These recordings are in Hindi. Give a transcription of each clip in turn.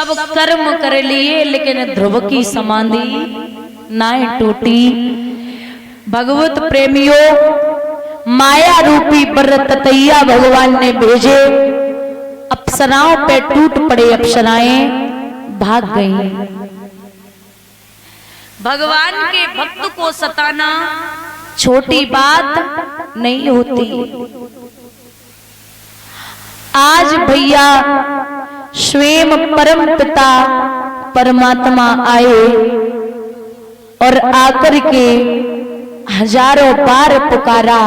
सब कर्म कर लिए लेकिन ध्रुव की समाधि नाय टूटी। भगवत प्रेमियों, माया रूपी बरतैया भगवान ने भेजे, अप्सराओं पे टूट पड़े, अप्सराएं भाग गई। भगवान के भक्त को सताना छोटी बात नहीं होती। आज भैया स्वयं परम पिता परमात्मा आए और आकर के हजारों बार पुकारा,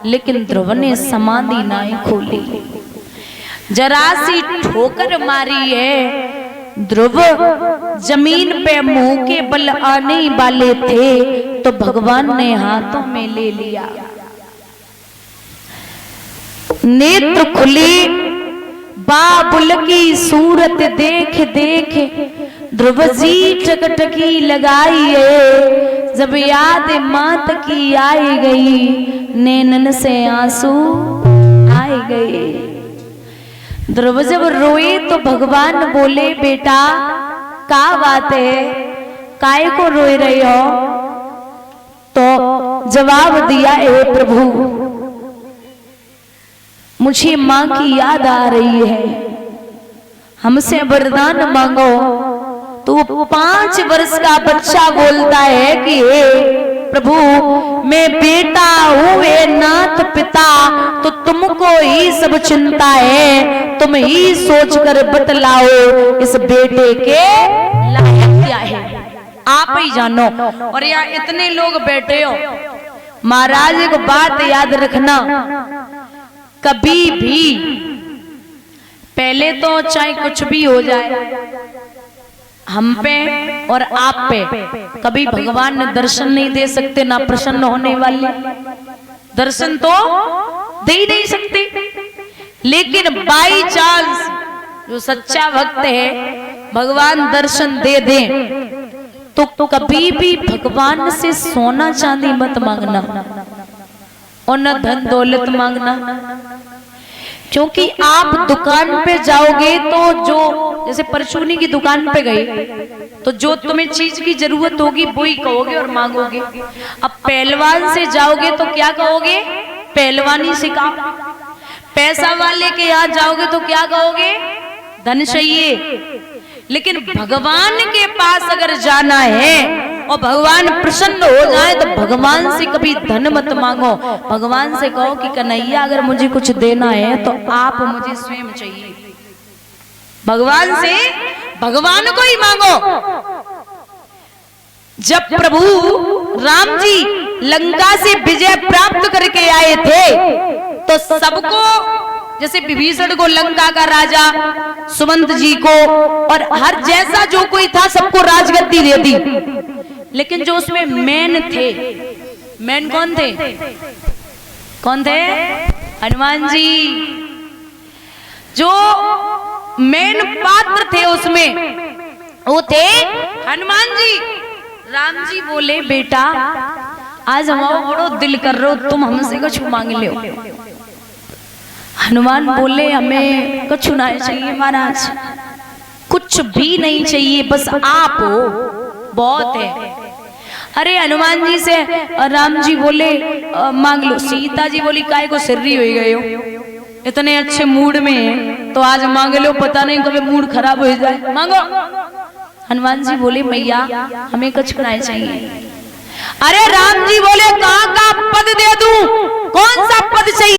लेकिन ध्रुव ने समाधि नहीं खोली। जरा सी ठोकर मारी है, ध्रुव जमीन पे मुंह के बल आने वाले थे तो भगवान ने हाथों में ले लिया। नेत्र खुले, बाबुल की सूरत देख देख ध्रुव जी टकटकी लगाई है। जब याद मात की आई गई, नैनन से आंसू आए गए। ध्रुव जब रोए तो भगवान बोले, बेटा क्या बात है, काय को रोए रहे हो? तो जवाब दिया, हे प्रभु मुझे माँ की याद आ रही है, हमसे वरदान मांगो। तो 5 वर्ष का बच्चा बोलता है कि हे प्रभु मैं बेटा हूँ, हे नाथ पिता, तो तुमको ही सब चिंता है, तुम ही सोचकर बतलाओ इस बेटे के लायक क्या है, आप ही जानो। और यहाँ इतने लोग बैठे हो, महाराज एक बात याद रखना, कभी भी पहले तो चाहे कुछ भी हो जाए हम पे और आप पे, कभी भगवान ने दर्शन नहीं दे सकते, ना प्रसन्न होने वाले, दर्शन तो दे ही नहीं सकते। लेकिन बाई चांस जो सच्चा भक्त है भगवान दर्शन दे दे तो कभी भी भगवान से सोना चांदी मत मांगना और न धन दौलत मांगना। क्योंकि आप दुकान पे जाओगे तो जो जैसे परचूनी की दुकान पे गए तो जो तुम्हें चीज की जरूरत होगी वो ही कहोगे और मांगोगे। अब पहलवान से जाओगे तो क्या कहोगे, पहलवानी सिखाओ। पैसा वाले के यहाँ जाओगे तो क्या कहोगे, धन चाहिए। लेकिन भगवान के पास अगर जाना है और भगवान प्रसन्न हो जाए तो भगवान से कभी धन मत मांगो, भगवान से कहो कि कन्हैया अगर मुझे कुछ देना है तो आप मुझे स्वयं चाहिए। भगवान से भगवान को ही मांगो। जब प्रभु राम जी लंका से विजय प्राप्त करके आए थे तो सबको, जैसे विभीषण को लंका का राजा, सुमंत जी को और हर जैसा जो कोई था सबको राजगद्दी दे दी। लेकिन जो उसमें मैन थे, मैन कौन थे, कौन थे, हनुमान जी। जो मैन पात्र थे उसमें वो थे हनुमान जी। राम जी बोले, बेटा आज हमारा बड़ो दिल कर रहे हो, तुम हमसे कुछ मांग लो। हनुमान बोले, हमें कुछ नहीं चाहिए महाराज, कुछ भी नहीं चाहिए, बस आप हो बहुत है। अरे हनुमान जी से राम जी बोले मांग लो। सीता जी बोली, काय को सिर्री हो गए हो, इतने अच्छे मूड में है तो आज मांग लो, पता नहीं कभी मूड खराब हो जाए, मांगो। हनुमान जी बोले, मैया हमें कुछ नहीं चाहिए। अरे राम जी बोले, कहाँ का पद दे दूं, कौन सा पद चाहिए?